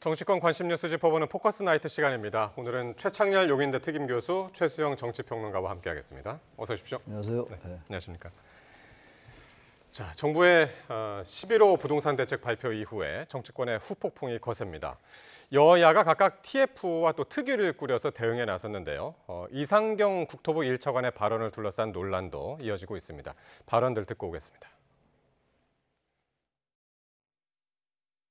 정치권 관심 뉴스 짚어보는 포커스 나이트 시간입니다. 오늘은 최창렬 용인대 특임교수, 최수영 정치평론가와 함께하겠습니다. 어서 오십시오. 안녕하세요. 네. 안녕하십니까. 자, 정부의 11호 부동산 대책 발표 이후에 정치권의 후폭풍이 거셉니다. 여야가 각각 TF와 또 특위를 꾸려서 대응에 나섰는데요. 이상경 국토부 1차관의 발언을 둘러싼 논란도 이어지고 있습니다. 발언들 듣고 오겠습니다.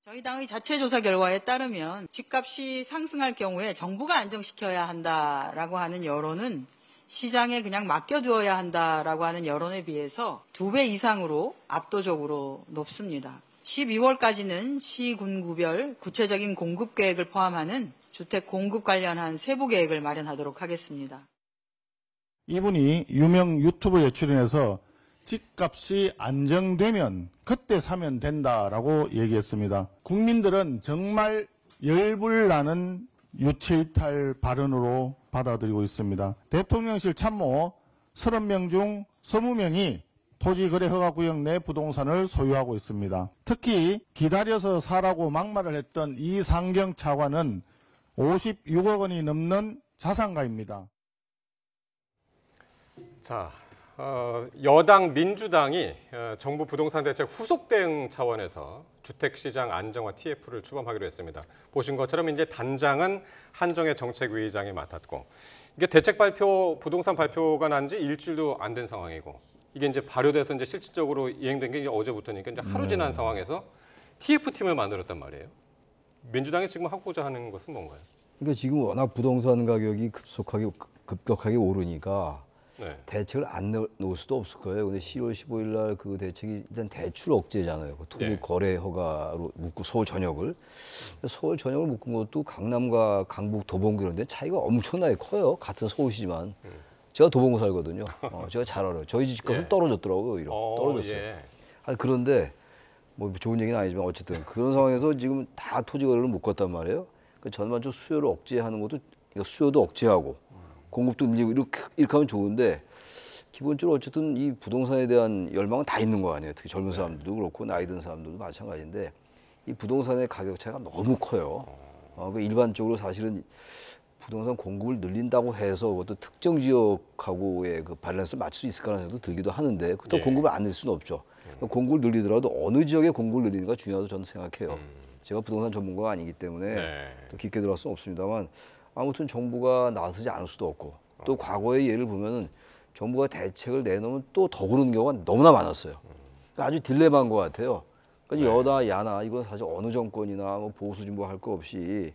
저희 당의 자체 조사 결과에 따르면 집값이 상승할 경우에 정부가 안정시켜야 한다라고 하는 여론은 시장에 그냥 맡겨두어야 한다라고 하는 여론에 비해서 2배 이상으로 압도적으로 높습니다. 12월까지는 시, 군 구별 구체적인 공급 계획을 포함하는 주택 공급 관련한 세부 계획을 마련하도록 하겠습니다. 이분이 유명 유튜브에 출연해서 집값이 안정되면 그때 사면 된다라고 얘기했습니다. 국민들은 정말 열불나는 유체이탈 발언으로 받아들이고 있습니다. 대통령실 참모 30명 중 20명이 토지거래허가구역 내 부동산을 소유하고 있습니다. 특히 기다려서 사라고 막말을 했던 이상경 차관은 56억 원이 넘는 자산가입니다. 자, 여당 민주당이 정부 부동산 대책 후속 대응 차원에서 주택시장 안정화 TF를 추범하기로 했습니다. 보신 것처럼 이제 단장은 한정혜 정책위의장이 맡았고, 이게 대책 발표, 부동산 발표가 난 지 일주일도 안 된 상황이고, 이게 이제 발효돼서 이제 실질적으로 이행된 게 이제 어제부터니까 이제 하루 지난 상황에서 TF팀을 만들었단 말이에요. 민주당이 지금 하고자 하는 것은 뭔가요? 그러니까 지금 워낙 부동산 가격이 급격하게 오르니까 네. 대책을 안 넣을 수도 없을 거예요. 근데 10월 15일 날 그 대책이 일단 대출 억제잖아요. 그 토지 네. 거래 허가로 묶고 서울 전역을. 서울 전역을 묶은 것도 강남과 강북, 도봉구 이런 데 차이가 엄청나게 커요. 같은 서울시지만. 제가 도봉구 살거든요. 제가 잘 알아요. 저희 집값은 예. 떨어졌더라고요. 오히려. 떨어졌어요. 예. 그런데 뭐 좋은 얘기는 아니지만 어쨌든 그런 상황에서 지금 다 토지 거래를 묶었단 말이에요. 그 전반적으로 수요를 억제하는 것도, 그러니까 수요도 억제하고 공급도 늘리고 이렇게 하면 좋은데, 기본적으로 어쨌든 이 부동산에 대한 열망은 다 있는 거 아니에요. 특히 젊은 사람들도 그렇고 나이 든 사람들도 마찬가지인데, 이 부동산의 가격 차이가 너무 커요. 일반적으로 사실은 부동산 공급을 늘린다고 해서 그것도 특정 지역하고의 그 밸런스를 맞출 수 있을 거라는 생각도 들기도 하는데, 그렇다고 예. 공급을 안 낼 수는 없죠. 공급을 늘리더라도 어느 지역에 공급을 늘리는가 중요하다고 저는 생각해요. 제가 부동산 전문가가 아니기 때문에 네. 더 깊게 들어갈 수는 없습니다만, 아무튼 정부가 나서지 않을 수도 없고, 또 과거의 예를 보면은 정부가 대책을 내놓으면 또 더 오르는 경우가 너무나 많았어요. 그러니까 아주 딜레마인 것 같아요. 그러니까 여다 야나 이건 사실 어느 정권이나 뭐 보수 진보 할 거 없이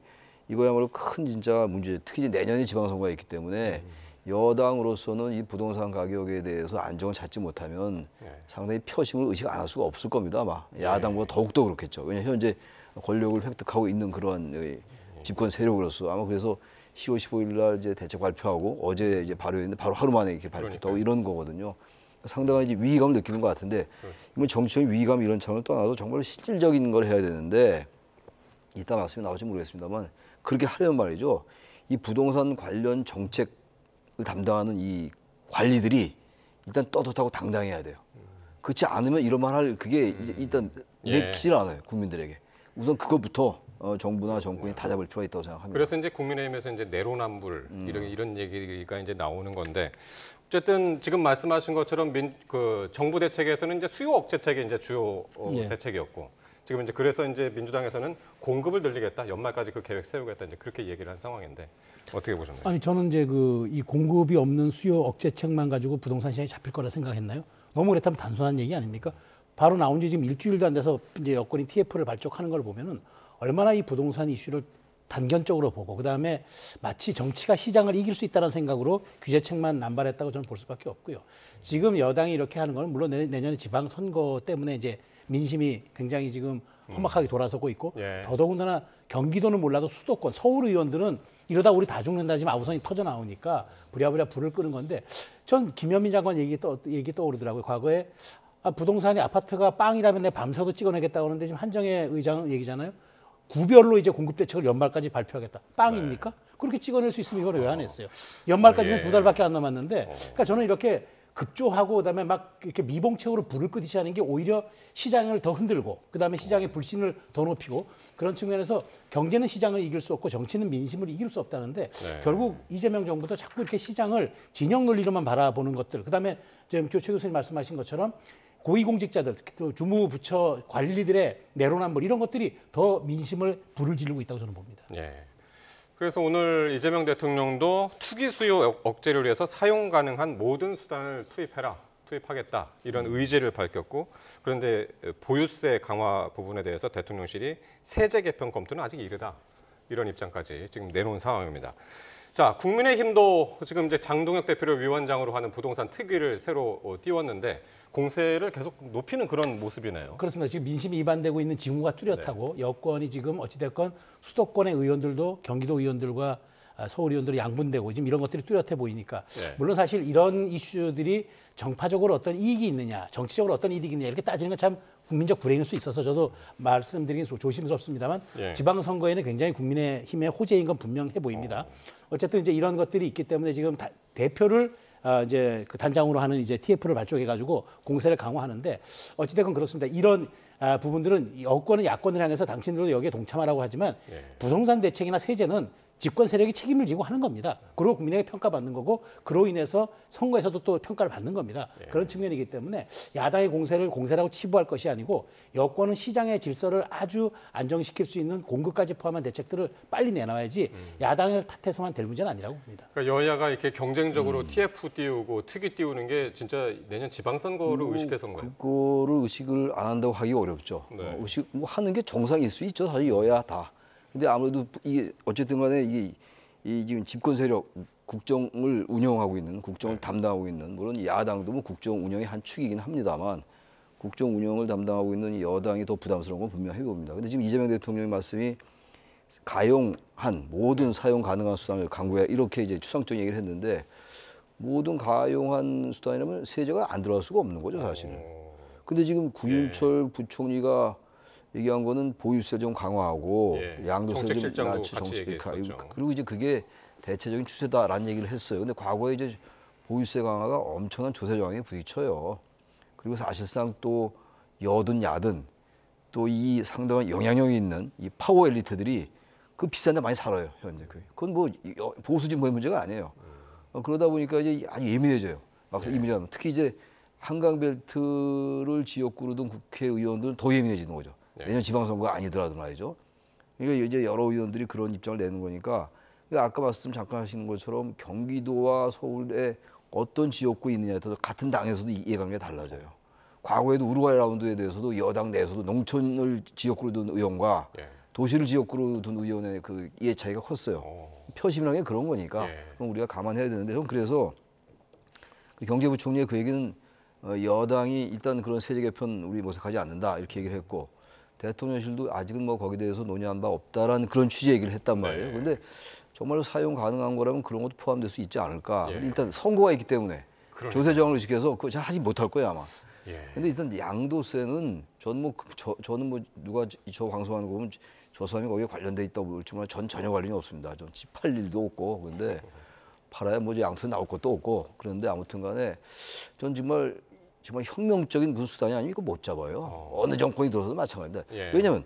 이거야말로 큰 진짜 문제. 특히 이제 내년에 지방선거가 있기 때문에 여당으로서는 이 부동산 가격에 대해서 안정을 찾지 못하면 상당히 표심을 의식 안 할 수가 없을 겁니다. 아마 야당보다 더욱더 그렇겠죠. 왜냐하면 현재 권력을 획득하고 있는 그런 집권 세력으로서 아마 그래서 10월 15일 날 이제 대책 발표하고 어제 이제 발효했는데 바로 하루 만에 이렇게 발표하고 이런 거거든요. 상당한 이제 위기감을 느끼는 것 같은데, 이건 정치적인 위기감 이런 차원을 떠나서 정말 실질적인 걸 해야 되는데, 이따 말씀이 나올지 모르겠습니다만 그렇게 하려면 말이죠. 이 부동산 관련 정책을 담당하는 이 관리들이 일단 떳떳하고 당당해야 돼요. 그렇지 않으면 이런 말 할 그게 이제 일단 내키질 않아요, 국민들에게. 우선 그것부터 정부나 정권이 다 잡을 필요가 있다고 생각합니다. 그래서 이제 국민의힘에서 이제 내로남불 이런 얘기가 이제 나오는 건데, 어쨌든 지금 말씀하신 것처럼 정부 대책에서는 이제 수요 억제책이 이제 주요 대책이었고, 지금 이제 그래서 이제 민주당에서는 공급을 늘리겠다, 연말까지 그 계획 세우겠다, 이제 그렇게 얘기를 한 상황인데 어떻게 보셨나요? 아니, 저는 이제 이 공급이 없는 수요 억제책만 가지고 부동산 시장이 잡힐 거라 생각했나요? 너무 그랬다면 단순한 얘기 아닙니까? 바로 나온 지 지금 일주일도 안 돼서 이제 여권이 TF를 발족하는 걸 보면은 얼마나 이 부동산 이슈를 단견적으로 보고, 그다음에 마치 정치가 시장을 이길 수 있다는 생각으로 규제책만 남발했다고 저는 볼 수밖에 없고요. 지금 여당이 이렇게 하는 건 물론 내년에 지방선거 때문에 이제 민심이 굉장히 지금 험악하게 돌아서고 있고, 더더군다나 경기도는 몰라도 수도권, 서울 의원들은 이러다 우리 다 죽는다 지금 아우성이 터져 나오니까 부랴부랴 불을 끄는 건데, 전 김현미 장관 얘기 떠오르더라고요. 과거에 부동산이 아파트가 빵이라면 내 밤새도 찍어내겠다고 하는데 지금 한정혜 의장 얘기잖아요. 구별로 이제 공급 대책을 연말까지 발표하겠다. 빵입니까? 그렇게 찍어낼 수 있으면 이걸 왜 안 했어요? 연말까지는 2달밖에 안 남았는데, 그러니까 저는 이렇게 급조하고 그다음에 막 이렇게 미봉책으로 불을 끄듯이 하는 게 오히려 시장을 더 흔들고 그다음에 시장의 불신을 더 높이고 그런 측면에서 경제는 시장을 이길 수 없고 정치는 민심을 이길 수 없다는데 네. 결국 이재명 정부도 자꾸 이렇게 시장을 진영 논리로만 바라보는 것들 그다음에 지금 최 교수님 말씀하신 것처럼 고위공직자들 특히 또 주무부처 관리들의 내로남불 이런 것들이 더 민심을 불을 지르고 있다고 저는 봅니다. 예. 그래서 오늘 이재명 대통령도 투기 수요 억제를 위해서 사용 가능한 모든 수단을 투입하겠다 이런 의지를 밝혔고 그런데 보유세 강화 부분에 대해서 대통령실이 세제 개편 검토는 아직 이르다 이런 입장까지 지금 내놓은 상황입니다. 자, 국민의힘도 지금 이제 장동혁 대표를 위원장으로 하는 부동산 특위를 새로 띄웠는데 공세를 계속 높이는 그런 모습이네요. 그렇습니다. 지금 민심이 이반되고 있는 징후가 뚜렷하고 여권이 지금 어찌됐건 수도권의 의원들도 경기도 의원들과 서울 의원들이 양분되고 지금 이런 것들이 뚜렷해 보이니까 네. 물론 사실 이런 이슈들이 정파적으로 어떤 이익이 있느냐 정치적으로 어떤 이익이 있느냐 이렇게 따지는 건 참 국민적 불행일 수 있어서 저도 말씀드리긴 조심스럽습니다만 예. 지방선거에는 굉장히 국민의힘의 호재인 건 분명해 보입니다. 어쨌든 이제 이런 것들이 있기 때문에 지금 대표를 이제 그 단장으로 하는 이제 TF를 발족해가지고 공세를 강화하는데 어찌됐건 그렇습니다. 이런 부분들은 여권은 야권을 향해서 당신들도 여기에 동참하라고 하지만 예. 부동산 대책이나 세제는 집권 세력이 책임을 지고 하는 겁니다. 그리고 국민에게 평가받는 거고 그로 인해서 선거에서도 또 평가를 받는 겁니다. 그런 측면이기 때문에 야당의 공세라고 치부할 것이 아니고 여권은 시장의 질서를 아주 안정시킬 수 있는 공급까지 포함한 대책들을 빨리 내놔야지 야당을 탓해서만 될 문제는 아니라고 봅니다. 그러니까 여야가 이렇게 경쟁적으로 TF 띄우고 특위 띄우는 게 진짜 내년 지방선거를 의식해서인 거예요. 그거를 의식을 안 한다고 하기 어렵죠. 네. 의식 뭐 하는 게 정상일 수 있죠. 사실 여야 다. 근데 아무래도 이게 어쨌든 간에 이 지금 집권 세력 국정을 운영하고 있는 국정을 담당하고 있는 물론 야당도 뭐 국정 운영의 한 축이긴 합니다만 국정 운영을 담당하고 있는 이 여당이 더 부담스러운 건 분명해 봅니다. 근데 지금 이재명 대통령의 말씀이 가용한 모든 사용 가능한 수단을 강구해 이렇게 이제 추상적 얘기를 했는데 모든 가용한 수단이라면 세제가 안 들어갈 수가 없는 거죠, 사실은. 근데 지금 구윤철 부총리가 얘기한 거는 보유세 좀 강화하고 예. 양도세 좀 정책실장도 낮추 같이 얘기했었죠. 그리고 이제 그게 대체적인 추세다라는 얘기를 했어요. 근데 과거에 이제 보유세 강화가 엄청난 조세 저항에 부딪혀요. 그리고 사실상 또 여든 야든 또 이 상당한 영향력이 있는 이 파워 엘리트들이 그 비싼 데 많이 살아요, 현재. 그건 뭐 보수 진보의 문제가 아니에요. 그러다 보니까 이제 아주 예민해져요. 막상 이민하면 특히 이제 한강벨트를 지역구로 둔 국회의원들은 더 예민해지는 거죠. 내년 지방선거가 아니더라도 말이죠. 그러니까 이제 여러 의원들이 그런 입장을 내는 거니까 아까 말씀 잠깐 하시는 것처럼 경기도와 서울에 어떤 지역구에 있느냐에 따라서 같은 당에서도 이해관계가 달라져요. 과거에도 우루과이 라운드에 대해서도 여당 내에서도 농촌을 지역구로 둔 의원과 도시를 지역구로 둔 의원의 그 이해 차이가 컸어요. 표심이라는 게 그런 거니까 그럼 우리가 감안해야 되는데 전 그래서 그 경제부총리의 그 얘기는 여당이 일단 그런 세제 개편 우리 모색하지 않는다 이렇게 얘기를 했고 대통령실도 아직은 뭐 거기에 대해서 논의한 바 없다라는 그런 취지의 얘기를 했단 말이에요. 그런데 정말로 사용 가능한 거라면 그런 것도 포함될 수 있지 않을까. 근데 일단 선거가 있기 때문에 조세 저항을 의식해서 그거 잘 하지 못할 거예요 아마. 근데 일단 양도세는 저는 뭐 누가 저 방송하는 거 보면 저 사람이 거기에 관련돼 있다고 그럴지만 전 전혀 관련이 없습니다. 전 집 팔 일도 없고 그런데 팔아야 뭐 양도세 나올 것도 없고 그런데 아무튼간에 전 정말 혁명적인 무슨 수단이 아니면 이거 못 잡아요. 어느 정권이 들어서도 마찬가지입니다. 왜냐하면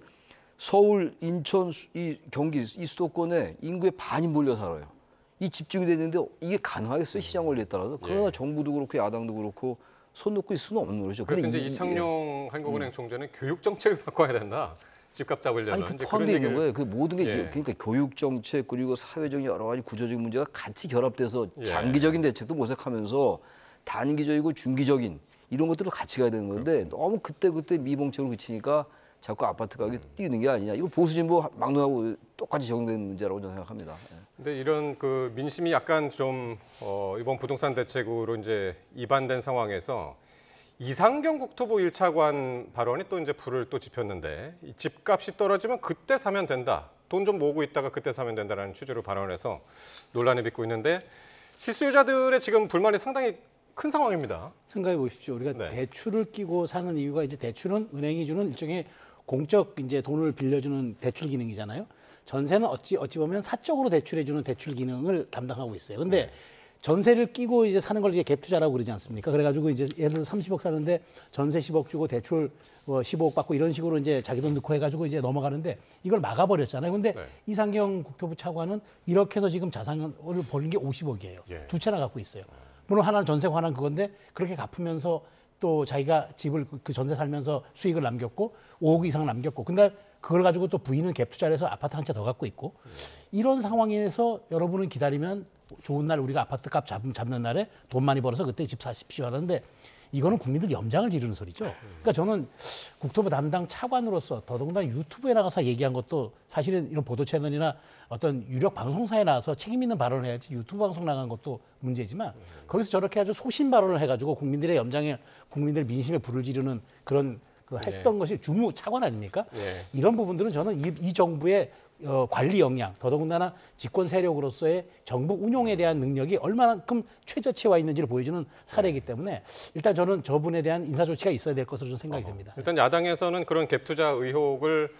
서울, 인천, 이 경기, 이 수도권에 인구의 반이 몰려 살아요. 이 집중이 됐는데 이게 가능하겠어요? 시장 원리에 따라서. 그러나 정부도 그렇고 야당도 그렇고 손 놓고 있을 수는 없는 거죠. 그래서 이제 이창용 한국은행 총재는 교육 정책을 바꿔야 된다. 집값 잡으려면. 아니, 그 포함되어 있는 거예요. 그 모든 게 예. 그러니까 교육 정책 그리고 사회적인 여러 가지 구조적인 문제가 같이 결합돼서 예. 장기적인 대책도 모색하면서 단기적이고 중기적인 이런 것들을 같이 가야 되는 건데 너무 그때 미봉책으로 그치니까 자꾸 아파트 가격이 뛰는 게 아니냐. 이거 보수 진보 막론하고 똑같이 적용되는 문제라고 저는 생각합니다. 근데 이런 그 민심이 약간 좀 이번 부동산 대책으로 이제 이반된 상황에서 이상경 국토부 1차관 발언이 또 이제 불을 또 지폈는데 이 집값이 떨어지면 그때 사면 된다. 돈 좀 모으고 있다가 그때 사면 된다라는 취지로 발언을 해서 논란이 빚고 있는데 실수요자들의 지금 불만이 상당히 큰 상황입니다. 생각해 보십시오. 우리가 대출을 끼고 사는 이유가 이제 대출은 은행이 주는 일종의 공적 이제 돈을 빌려주는 대출 기능이잖아요. 전세는 어찌 보면 사적으로 대출해 주는 대출 기능을 담당하고 있어요. 근데 전세를 끼고 이제 사는 걸 이제 갭 투자라고 그러지 않습니까? 그래가지고 이제 예를 들어 30억 사는데 전세 10억 주고 대출 15억 받고 이런 식으로 이제 자기 돈 넣고 해가지고 이제 넘어가는데 이걸 막아버렸잖아요. 근데 네. 이상경 국토부 차관은 이렇게 해서 지금 자산을 벌린 게 50억이에요. 예. 두 채나 갖고 있어요. 물론 하나는 전세 관한 그건데 그렇게 갚으면서 또 자기가 집을 그 전세 살면서 수익을 남겼고 5억 이상 남겼고 근데 그걸 가지고 또 부인은 갭 투자를 해서 아파트 한 채 더 갖고 있고 이런 상황에서 여러분은 기다리면 좋은 날 우리가 아파트 값 잡는 날에 돈 많이 벌어서 그때 집 사십시오 하는데 이거는 국민들 염장을 지르는 소리죠. 그러니까 저는 국토부 담당 차관으로서 더더군다나 유튜브에 나가서 얘기한 것도 사실은 이런 보도 채널이나 어떤 유력 방송사에 나와서 책임 있는 발언을 해야지 유튜브 방송 나간 것도 문제지만 거기서 저렇게 아주 소신 발언을 해가지고 국민들의 염장에 국민들 민심에 불을 지르는 그런 그 했던 것이 주무 차관 아닙니까? 이런 부분들은 저는 이 정부의 관리 역량, 더더군다나 집권 세력으로서의 정부 운용에 대한 능력이 얼마만큼 최저치에 와 있는지를 보여주는 사례이기 때문에 일단 저는 저분에 대한 인사 조치가 있어야 될 것으로 좀 생각이 됩니다. 일단 야당에서는 그런 갭 투자 의혹을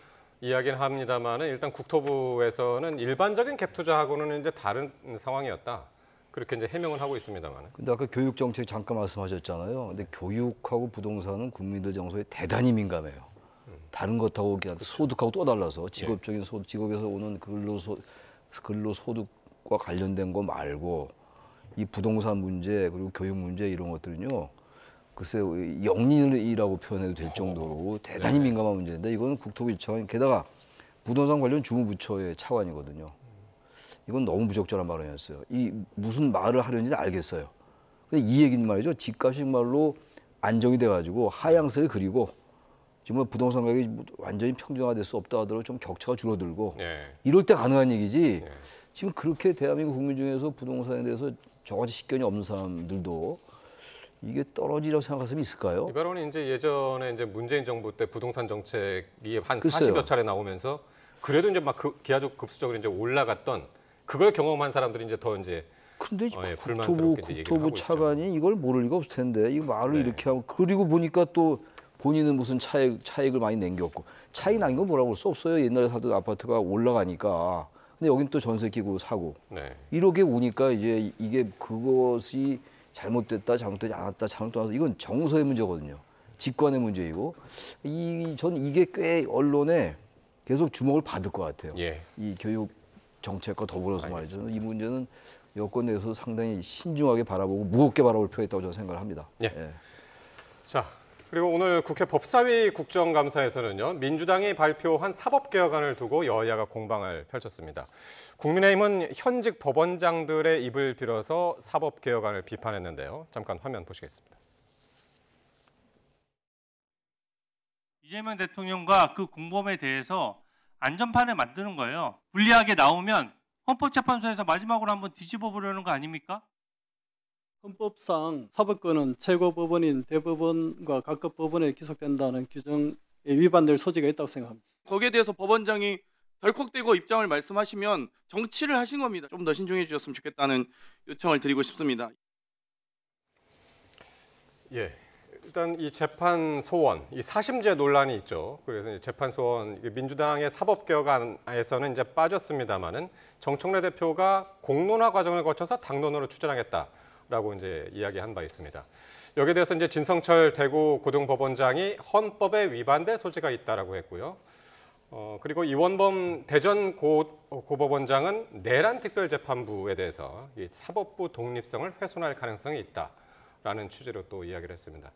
이야기는 합니다만은 일단 국토부에서는 일반적인 갭 투자하고는 이제 다른 상황이었다. 그렇게 이제 해명을 하고 있습니다만. 근데 아까 교육 정책 잠깐 말씀하셨잖아요. 근데 교육하고 부동산은 국민들 정서에 대단히 민감해요. 다른 것하고 그냥 소득하고 또 달라서 직업적인 직업에서 오는 근로소득과 관련된 거 말고 이 부동산 문제 그리고 교육 문제 이런 것들은요. 글쎄 영린이라고 표현해도 될 정도로 대단히 민감한 문제인데 이거는 국토부 차관 게다가 부동산 관련 주무부처의 차관이거든요. 이건 너무 부적절한 발언이었어요. 이 무슨 말을 하려는지 알겠어요. 근데 이 얘기는 말이죠. 집값이 말로 안정이 돼가지고 하향세를 그리고 정말 부동산 가격이 완전히 평정화될 수 없다 하더라도 좀 격차가 줄어들고 이럴 때 가능한 얘기지. 지금 그렇게 대한민국 국민 중에서 부동산에 대해서 저같이 식견이 없는 사람들도 이게 떨어지라고 생각할 사람이 있을까요? 이 발언이 이제 예전에 이제 문재인 정부 때 부동산 정책이 한 글쎄요. 40여 차례 나오면서 그래도 이제 막 기하적 급수적으로 이제 올라갔던 그걸 경험한 사람들이 이제 더 이제 근데 불만스럽게 이제 얘기를 하고 국토부 차관이 이걸 모를 리가 없을 텐데 이 말을 이렇게 하고 그리고 보니까 또 본인은 무슨 차익을 많이 남겼고 차익 남긴 건 뭐라고 할 수 없어요. 옛날에 사던 아파트가 올라가니까. 근데 여긴 또 전세 끼고 사고 이렇게 오니까 이제 이게 그것이 잘못되지 않았다 잘못되어서 이건 정서의 문제거든요. 직관의 문제이고 전 이게 꽤 언론에 계속 주목을 받을 것 같아요. 이 교육 정책과 더불어서 말이죠. 이 문제는 여권 내에서 상당히 신중하게 바라보고 무겁게 바라볼 필요가 있다고 저는 생각을 합니다. 자, 그리고 오늘 국회 법사위 국정감사에서는요. 민주당이 발표한 사법개혁안을 두고 여야가 공방을 펼쳤습니다. 국민의힘은 현직 법원장들의 입을 빌어서 사법개혁안을 비판했는데요. 잠깐 화면 보시겠습니다. 이재명 대통령과 그 공범에 대해서 안전판을 만드는 거예요. 불리하게 나오면 헌법재판소에서 마지막으로 한번 뒤집어 보려는 거 아닙니까? 헌법상 사법권은 최고법원인 대법원과 각급 법원에 기속된다는 규정에 위반될 소지가 있다고 생각합니다. 거기에 대해서 법원장이 덜컥대고 입장을 말씀하시면 정치를 하신 겁니다. 좀 더 신중해 주셨으면 좋겠다는 요청을 드리고 싶습니다. 일단 이 재판 소원, 이 사심제 논란이 있죠. 그래서 이제 재판 소원 민주당의 사법개혁안에서는 이제 빠졌습니다만은 정청래 대표가 공론화 과정을 거쳐서 당론으로 추진하겠다라고 이제 이야기한 바 있습니다. 여기에 대해서 이제 진성철 대구 고등법원장이 헌법에 위반될 소지가 있다라고 했고요. 그리고 이원범 대전 고법원장은 내란 특별재판부에 대해서 이 사법부 독립성을 훼손할 가능성이 있다라는 취지로 또 이야기를 했습니다.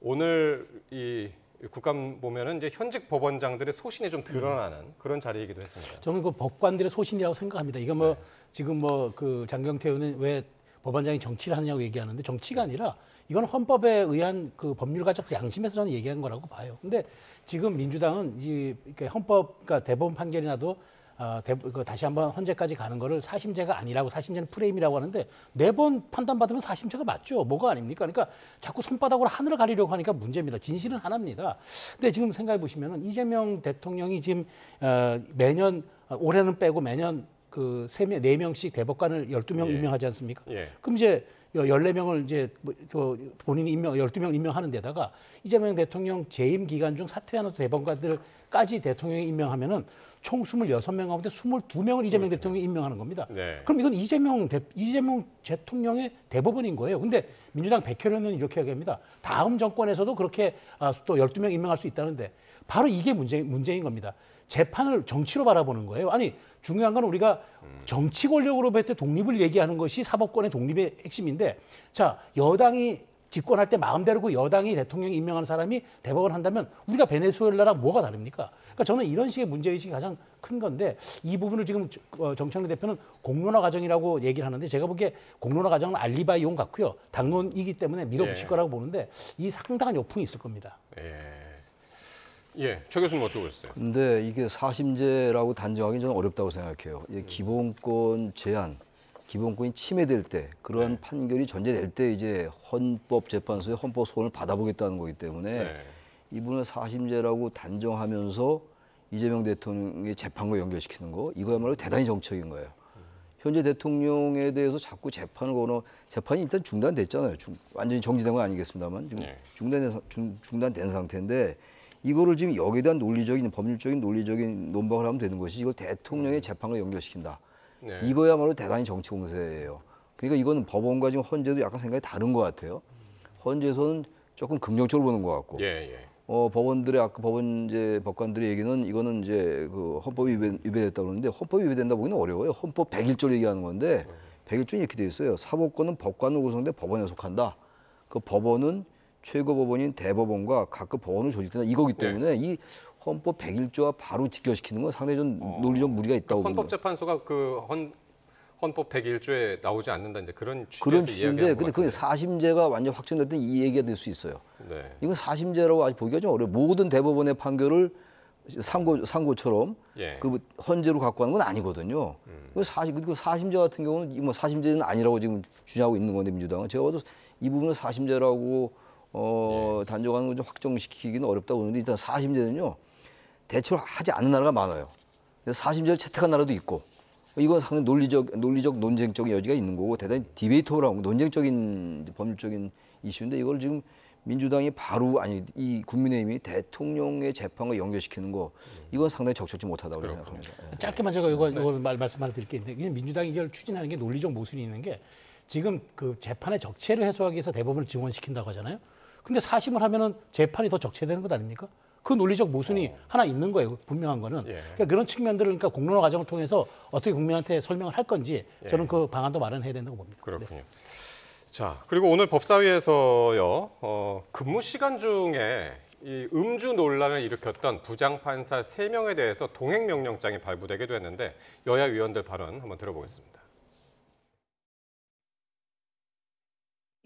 오늘 이 국감 보면은 이제 현직 법원장들의 소신이 좀 드러나는 그런 자리이기도 했습니다. 저는 그 법관들의 소신이라고 생각합니다. 이거 뭐 지금 뭐 그 장경태 의원은 왜 법원장이 정치를 하느냐고 얘기하는데 정치가 아니라 이건 헌법에 의한 그 법률가적 양심에서 저는 얘기한 거라고 봐요. 근데 지금 민주당은 이 헌법, 그러니까 대법원 판결이 나도 다시 한번 헌재까지 가는 거를 사심제가 아니라고 사심제는 프레임이라고 하는데 4번 판단받으면 사심제가 맞죠. 뭐가 아닙니까? 그러니까 자꾸 손바닥으로 하늘을 가리려고 하니까 문제입니다. 진실은 하나입니다. 근데 지금 생각해 보시면은 이재명 대통령이 지금 매년 올해는 빼고 매년 그 4명씩 대법관을 12명 임명하지 않습니까? 그럼 이제 14명을 이제 본인이 12명 임명하는 데다가 이재명 대통령 재임 기간 중 사퇴하는 대법관들까지 대통령이 임명하면은 총 26명 가운데 22명을 이재명 대통령이 임명하는 겁니다. 네. 그럼 이건 이재명 대통령의 대법원인 거예요. 근데 민주당 백혜련은 이렇게 얘기합니다. 다음 정권에서도 그렇게 또 12명 임명할 수 있다는데 바로 이게 문제인 겁니다. 재판을 정치로 바라보는 거예요. 아니 중요한 건 우리가 정치 권력으로부터 독립을 얘기하는 것이 사법권의 독립의 핵심인데 자 여당이 집권할 때 마음대로 그 여당이 대통령 임명하는 사람이 대법원 한다면 우리가 베네수엘라랑 뭐가 다릅니까? 그러니까 저는 이런 식의 문제의식이 가장 큰 건데 이 부분을 지금 정청래 대표는 공론화 과정이라고 얘기를 하는데 제가 보기에 공론화 과정은 알리바이용 같고요. 당론이기 때문에 밀어붙일 예. 거라고 보는데 이 상당한 욕풍이 있을 겁니다. 예, 최 교수님 어떻게 보셨어요? 근데 이게 사심제라고 단정하기는 저는 어렵다고 생각해요. 이게 기본권 제한, 기본권이 침해될 때 그러한 판결이 전제될 때 이제 헌법재판소의 헌법 소원을 받아보겠다는 거기 때문에 네. 이분을 사심제라고 단정하면서 이재명 대통령의 재판과 연결시키는 거 이거야말로 대단히 정치적인 거예요. 현재 대통령에 대해서 자꾸 재판을 거는 재판이 일단 중단됐잖아요. 완전히 정지된 건 아니겠습니다만 지금 네. 중단된 상태인데 이거를 지금 여기에 대한 논리적인 법률적인 논리적인 논박을 하면 되는 것이 이걸 대통령의 재판과 연결시킨다. 네. 이거야말로 대단히 정치 공세예요. 그러니까 이건 법원과 지금 헌재도 약간 생각이 다른 것 같아요. 헌재에서는 조금 긍정적으로 보는 것 같고, 예. 법원들의 아까 법관들의 얘기는 이거는 이제 그 헌법이 위배됐다고 그러는데 헌법이 위배된다 보기는 어려워요. 헌법 101조 얘기하는 건데 101조는 이렇게 돼 있어요. 사법권은 법관으로 구성된 법원에 속한다. 그 법원은 최고법원인 대법원과 각급 법원으로 조직된다. 이거기 때문에 이 헌법 101조와 바로 직결시키는 건 상당히 좀 논리적 무리가 있다고 봅니다. 헌법재판소가 그 헌법 101조에 나오지 않는다 이제 그런 그런 취지에서 취지인데, 이야기하는 근데 것 그 같은데. 사심제가 완전 확정될 때 이 얘기가 될 수 있어요. 네. 이건 사심제라고 아직 보기가 좀 어려워요. 모든 대법원의 판결을 상고처럼 예. 그 헌재로 갖고 가는 건 아니거든요. 그 사심제 같은 경우는 뭐 사심제는 아니라고 지금 주장하고 있는 건데 민주당은 제가 봐도 이 부분을 사심제라고 단정하는 걸 좀 확정시키기는 어렵다고 보는데 일단 사심제는요 대체로 하지 않는 나라가 많아요. 사심제를 채택한 나라도 있고 이건 상당히 논리적 논쟁적인 여지가 있는 거고 대단히 디베이터블하고 논쟁적인 법률적인 이슈인데 이걸 지금 민주당이 바로 이 국민의힘이 대통령의 재판과 연결시키는 거 이건 상당히 적절치 못하다고 생각합니다. 짧게만 제가 이걸 말씀 하나 드릴 게 있는데 그냥 민주당이 이걸 추진하는 게 논리적 모순이 있는 게 지금 그 재판의 적체를 해소하기 위해서 대법원을 지원시킨다고 하잖아요. 근데 사심을 하면은 재판이 더 적체되는 것 아닙니까? 그 논리적 모순이 하나 있는 거예요. 분명한 거는. 그러니까 그런 측면들을 그러니까 공론화 과정을 통해서 어떻게 국민한테 설명을 할 건지 저는 그 방안도 마련해야 된다고 봅니다. 그렇군요. 자, 그리고 오늘 법사위에서요, 근무 시간 중에 이 음주 논란을 일으켰던 부장판사 3명에 대해서 동행명령장이 발부되기도 했는데 여야 위원들 발언 한번 들어보겠습니다.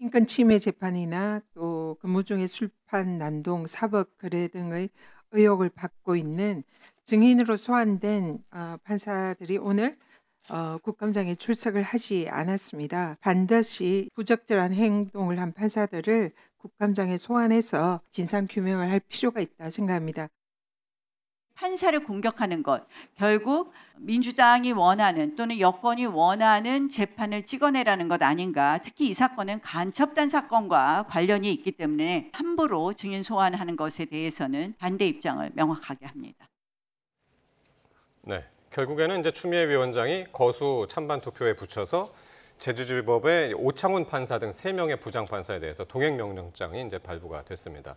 인권 침해 재판이나 또 근무 중에 술판, 난동, 사법 거래 등의 의혹을 받고 있는 증인으로 소환된 판사들이 오늘 국감장에 출석을 하지 않았습니다. 반드시 부적절한 행동을 한 판사들을 국감장에 소환해서 진상규명을 할 필요가 있다 생각합니다. 판사를 공격하는 것, 결국 민주당이 원하는 또는 여권이 원하는 재판을 찍어내라는 것 아닌가. 특히 이 사건은 간첩단 사건과 관련이 있기 때문에 함부로 증인 소환하는 것에 대해서는 반대 입장을 명확하게 합니다. 네, 결국에는 이제 추미애 위원장이 거수 찬반 투표에 붙여서 제주지법의 오창훈 판사 등 3명의 부장판사에 대해서 동행명령장이 이제 발부가 됐습니다.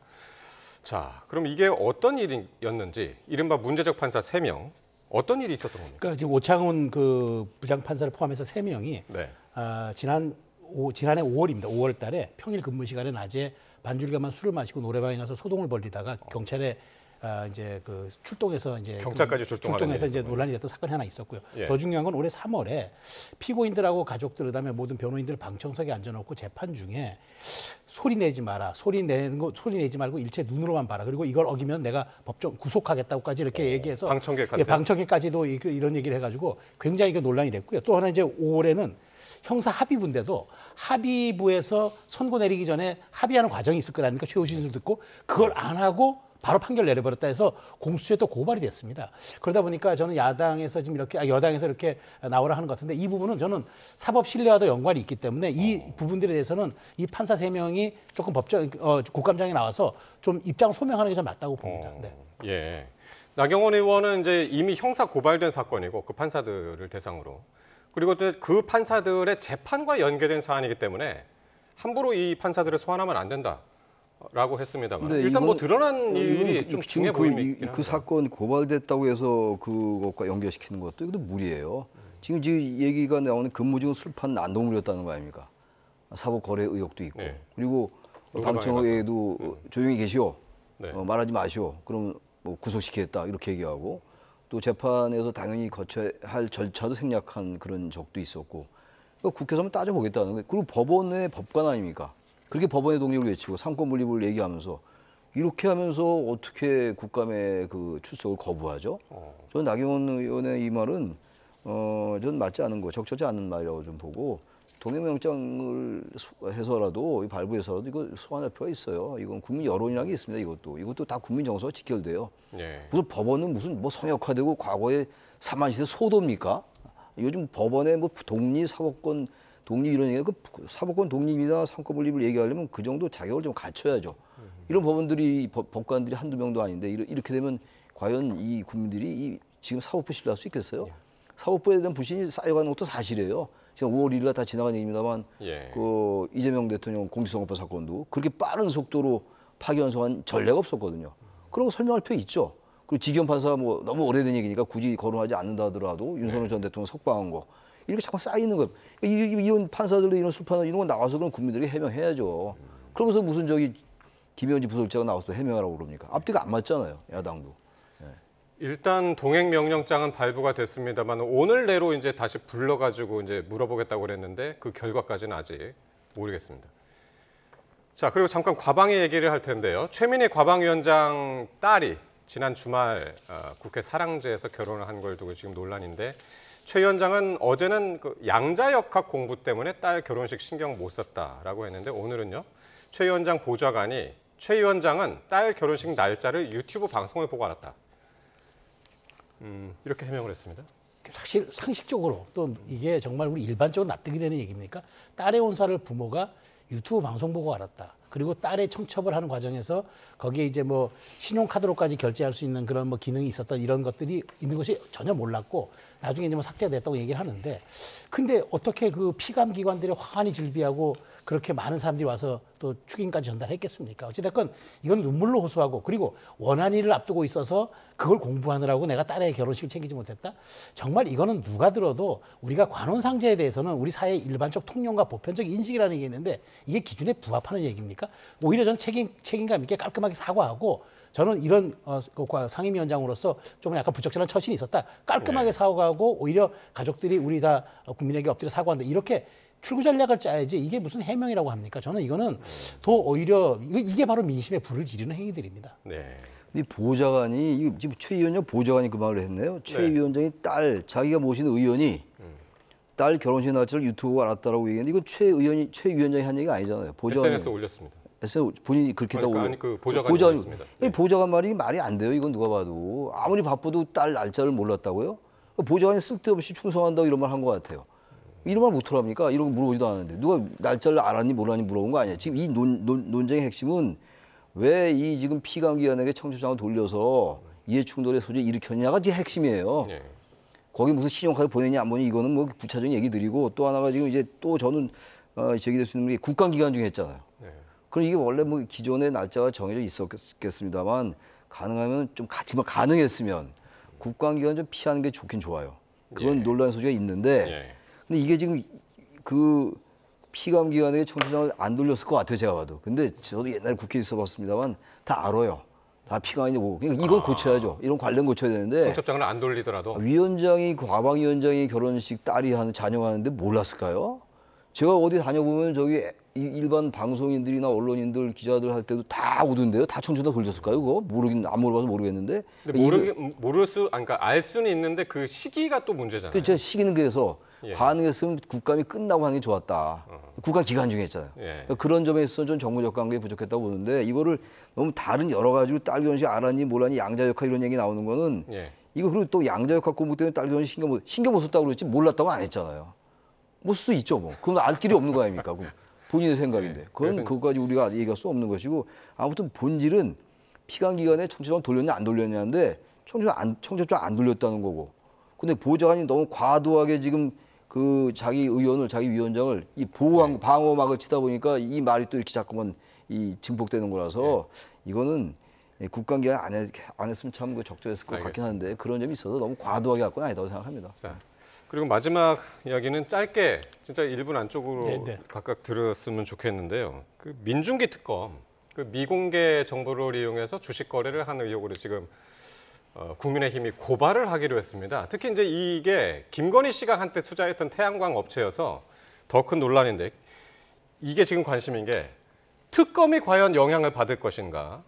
자, 그럼 이게 어떤 일이었는지 이른바 문제적 판사 3명 어떤 일이 있었던 겁니까? 그러니까 지금 오창훈 그 부장판사를 포함해서 3명이 네. 지난해 5월입니다. 5월 달에 평일 근무 시간에 낮에 반줄기만 술을 마시고 노래방에 가서 소동을 벌이다가 경찰에 이제 그 출동해서 이제 경찰까지 출동해서 이제 논란이 됐던 사건이 하나 있었고요. 예. 더 중요한 건 올해 3월에 피고인들하고 가족들 그다음에 모든 변호인들을 방청석에 앉혀놓고 재판 중에 소리 내지 마라, 소리 내지 말고 일체 눈으로만 봐라. 그리고 이걸 어기면 내가 법정 구속하겠다고까지 이렇게 얘기해서 방청객한테 방청객까지도 이런 얘기를 해가지고 굉장히 논란이 됐고요. 또 하나 이제 5월에는 형사 합의부인데도 합의부에서 선고 내리기 전에 합의하는 과정이 있을 거 아닙니까? 최후 진술 듣고 그걸 안 하고 바로 판결 내려버렸다 해서 공수처에 또 고발이 됐습니다. 그러다 보니까 저는 여당에서 이렇게 나오라 하는 것 같은데 이 부분은 저는 사법 신뢰와도 연관이 있기 때문에 이 부분들에 대해서는 이 판사 3명이 조금 국감장에 나와서 좀 입장 소명하는 게 좀 맞다고 봅니다. 네. 예. 나경원 의원은 이제 이미 형사 고발된 사건이고 그 판사들을 대상으로 그리고 또 그 판사들의 재판과 연계된 사안이기 때문에 함부로 이 판사들을 소환하면 안 된다라고 했습니다만 근데 일단 뭐 이건- 드러난 일이 좀 지금 중요해 보입니다. 그 사건 고발됐다고 해서 그것과 연결시키는 것도 이것도 무리예요. 지금 얘기가 나오는 근무중 술판 난동물이었다는 거 아닙니까? 사법 거래 의혹도 있고 네. 그리고 노래방에 방청객에도 조용히 계시오, 네. 말하지 마시오. 그럼 뭐 구속시키겠다 이렇게 얘기하고 또 재판에서 당연히 거쳐야 할 절차도 생략한 그런 적도 있었고 그러니까 국회에서 한번 따져보겠다는 거예요. 그리고 법원의 법관 아닙니까? 그렇게 법원의 독립을 외치고 상권 분립을 얘기하면서 이렇게 하면서 어떻게 국감의 그 출석을 거부하죠? 저는 나경원 의원의 이 말은 저는 맞지 않은 거, 적절치 않은 말이라고 좀 보고 동행명장을 해서라도 발부해서라도 이거 소환할 필요가 있어요. 이건 국민 여론이라는 게 있습니다. 이것도 다 국민 정서가 직결돼요. 예. 무슨 법원은 무슨 뭐 성역화되고 과거에 사만시대 소도입니까? 요즘 법원의 뭐 독립, 사법권 독립 이런 얘기가 그 사법권 독립이나 상권 분립을 얘기하려면 그 정도 자격을 좀 갖춰야죠. 이런 법원들이 법관들이 한두 명도 아닌데 이렇게 되면 과연 이 국민들이 지금 사법부 신뢰할 수 있겠어요? 사법부에 대한 불신이 쌓여가는 것도 사실이에요. 지금 5월 1일 날 다 지나간 얘기입니다만 예. 그 이재명 대통령 공직선거법 사건도 그렇게 빠른 속도로 파기환송한 전례가 없었거든요. 그런 거 설명할 필요 있죠. 그리고 지기현 판사가 뭐 너무 오래된 얘기니까 굳이 거론하지 않는다 하더라도 윤석열 전 대통령 석방한 거 이렇게 자꾸 쌓이는 거예요. 이런 판사들도 이런 술판 이런 거 나와서 그럼 국민들이 해명해야죠. 그러면서 무슨 김현지 부설자가 나와서 또 해명하라고 그럽니까? 앞뒤가 안 맞잖아요. 야당도. 일단 동행 명령장은 발부가 됐습니다만 오늘 내로 이제 다시 불러가지고 이제 물어보겠다고 그랬는데 그 결과까지는 아직 모르겠습니다. 자, 그리고 잠깐 과방위 얘기를 할 텐데요. 최민희 과방위원장 딸이 지난 주말 국회 사랑제에서 결혼을 한 걸 두고 지금 논란인데 최 위원장은 어제는 그 양자역학 공부 때문에 딸 결혼식 신경 못 썼다라고 했는데 오늘은요. 최 위원장 보좌관이 최 위원장은 딸 결혼식 날짜를 유튜브 방송을 보고 알았다. 이렇게 해명을 했습니다. 사실 상식적으로 또 이게 정말 우리 일반적으로 납득이 되는 얘기입니까? 딸의 혼사를 부모가 유튜브 방송 보고 알았다. 그리고 딸의 청첩을 하는 과정에서 거기에 이제 뭐 신용카드로까지 결제할 수 있는 그런 뭐 기능이 있었던 이런 것들이 있는 것이 전혀 몰랐고 나중에 이제 뭐 삭제됐다고 얘기를 하는데 근데 어떻게 그 피감 기관들의 화환이 즐비하고 그렇게 많은 사람들이 와서 또 축인까지 전달했겠습니까? 어찌됐건 이건 눈물로 호소하고 그리고 원한일을 앞두고 있어서 그걸 공부하느라고 내가 딸의 결혼식을 챙기지 못했다? 정말 이거는 누가 들어도 우리가 관혼상제에 대해서는 우리 사회의 일반적 통념과 보편적 인식이라는 게 있는데 이게 기준에 부합하는 얘기입니까? 오히려 저는 책임감 있게 깔끔하게 사과하고 저는 이런 상임위원장으로서 좀 약간 부적절한 처신이 있었다. 깔끔하게 사과하고 오히려 가족들이 우리 다 국민에게 엎드려 사과한다. 이렇게 출구 전략을 짜야지 이게 무슨 해명이라고 합니까? 저는 이거는 더 오히려 이게 바로 민심에 불을 지르는 행위들입니다. 네. 이 보좌관이 지금 최 위원장 보좌관이 그 말을 했네요. 최 위원장이 딸 자기가 모시는 의원이 딸 결혼식 날짜를 유튜브가 알았다라고 얘기했는데 이건 최 위원장이 한 얘기가 아니잖아요. 보좌관이 SNS에 올렸습니다. SNS 본인이 그렇게 다 올려. 아니 그 보좌관이 올렸습니다. 이 보좌관 말이 안 돼요. 이건 누가 봐도 아무리 바빠도 딸 날짜를 몰랐다고요? 보좌관이 쓸데없이 충성한다고 이런 말 한 것 같아요. 이런 말 못 하랍니까? 이런 거 물어보지도 않았는데 누가 날짜를 알았니 몰랐니 물어본 거 아니야. 지금 이 논쟁의 핵심은 왜 이 지금 피감기관에게 청첩장을 돌려서 이해충돌의 소지를 일으켰냐가 지금 핵심이에요. 네. 거기 무슨 신용카드 보내냐 안 보내냐 이거는 뭐 부차적인 얘기 드리고 또 하나가 지금 이제 또 저는 제기될 수 있는 게 국감기간 중에 했잖아요. 네. 그럼 이게 원래 뭐 기존의 날짜가 정해져 있었겠습니다만 가능하면 좀 가능했으면 국감기간 좀 피하는 게 좋긴 좋아요. 그건 논란 소지가 있는데 근데 이게 지금 그 피감기관에게 청첩장을 안 돌렸을 것 같아요, 제가 봐도. 근데 저도 옛날에 국회에 있어봤습니다만 다 알아요. 다 피감이 뭐고. 그러니까 이걸 고쳐야죠. 이런 관련 고쳐야 되는데. 청첩장을 안 돌리더라도. 위원장이 과방위원장이 결혼식 딸이 하는 자녀가 하는데 몰랐을까요? 제가 어디 다녀보면 저기 일반 방송인들이나 언론인들 기자들 할 때도 다 오던데요. 다 청첩장 돌렸을까요? 그거 안 물어봐서 모르겠는데. 그러니까 알 수는 있는데 그 시기가 또 문제잖아요. 그렇죠. 시기는 그래서 가능했으면 국감이 끝나고 하는 게 좋았다. 국감 기간 중에 했잖아요. 그러니까 그런 점에 있어서 전 정무적 관계에 부족했다고 보는데 이거를 너무 다른 여러 가지로 딸 결혼식 알았니 몰랐니 양자역학 이런 얘기 나오는 거는 이거 그리고 또 양자역학 공부 때문에 딸 결혼식 신경 못 썼다고 그랬지 몰랐다고 안 했잖아요. 뭐 쓸 수 있죠 뭐. 그럼 알 길이 없는 거 아닙니까? 본인의 생각인데. 그건 그것까지 우리가 얘기할 수 없는 것이고 아무튼 본질은 피감기관에 청첩장을 돌렸냐 안 돌렸냐인데 청첩장 안 돌렸다는 거고. 근데 보좌관이 너무 과도하게 지금 그 자기 의원을, 자기 위원장을 이 방어막을 치다 보니까 이 말이 또 이렇게 자꾸만 이 증폭되는 거라서 이거는 국감기간 안 했으면 참 그 적절했을 것 같긴 한데 그런 점이 있어서 너무 과도하게 할 건 아니다고 생각합니다. 자, 그리고 마지막 이야기는 짧게 진짜 1분 안쪽으로 각각 들었으면 좋겠는데요. 그 민중기 특검, 그 미공개 정보를 이용해서 주식 거래를 하는 의혹으로 지금 국민의힘이 고발을 하기로 했습니다. 특히 이제 이게 김건희 씨가 한때 투자했던 태양광 업체여서 더 큰 논란인데 이게 지금 관심인 게 특검이 과연 영향을 받을 것인가?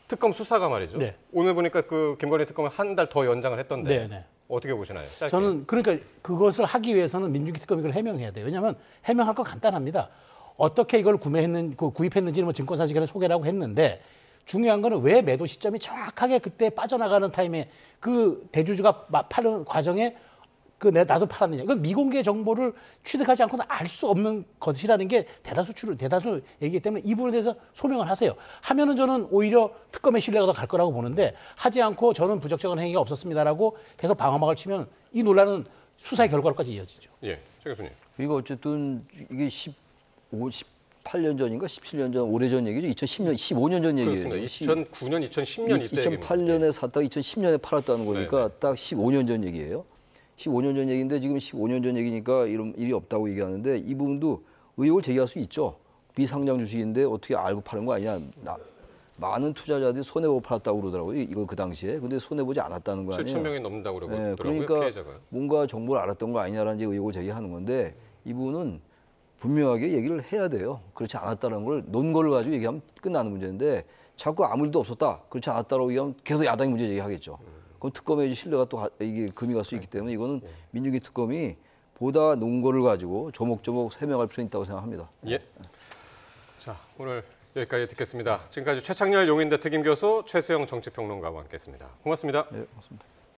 특검 수사가 말이죠. 네. 오늘 보니까 그 김건희 특검을 한 달 더 연장을 했던데 네, 네. 어떻게 보시나요? 짧게. 저는 그러니까 그것을 하기 위해서는 민중기 특검이 이걸 해명해야 돼요. 왜냐하면 해명할 건 간단합니다. 어떻게 이걸 구입했는지는 뭐 증권사 시간에 소개라고 했는데 중요한 거는 왜 매도 시점이 정확하게 그때 빠져나가는 타임에 그 대주주가 파는 과정에 나도 팔았느냐. 이건 미공개 정보를 취득하지 않고는 알 수 없는 것이라는 게 대다수 얘기이기 때문에 이 부분에 대해서 소명을 하세요. 하면은 저는 오히려 특검의 신뢰가 더 갈 거라고 보는데 하지 않고 저는 부적절한 행위가 없었습니다라고 계속 방어막을 치면 이 논란은 수사의 결과로까지 이어지죠. 예, 최 교수님. 그리고 어쨌든 이게 18년 전인가 17년 전 오래전 얘기죠. 2010년, 15년 전 얘기예요. 그렇습니다. 2009년, 2010년 이때 2008년에 샀다가 2010년에 팔았다는 거니까 딱 15년 전 얘기예요. 15년 전 얘기인데 지금 15년 전 얘기니까 이런 일이 없다고 얘기하는데 이 부분도 의혹을 제기할 수 있죠. 비상장 주식인데 어떻게 알고 파는 거 아니냐. 많은 투자자들이 손해보고 팔았다고 그러더라고요. 이걸 그 당시에. 근데 손해보지 않았다는 거 아니에요. 7천 명이 넘는다고 그러더라고요. 그러니까 피해자가. 뭔가 정보를 알았던 거 아니냐라는 이제 의혹을 제기하는 건데 이 부분은 분명하게 얘기를 해야 돼요. 그렇지 않았다는 걸 논거를 가지고 얘기하면 끝나는 문제인데 자꾸 아무 일도 없었다. 그렇지 않았다라고 얘기하면 계속 야당이 문제 제기하겠죠. 그럼 특검의 신뢰가 또 이게 금이 갈 수 있기 때문에 이거는 민중기 특검이 보다 논거를 가지고 조목조목 해명할 필요가 있다고 생각합니다. 예. 자, 오늘 여기까지 듣겠습니다. 지금까지 최창렬 용인대 특임 교수, 최수영 정치평론가와 함께했습니다. 고맙습니다. 네, 고맙습니다.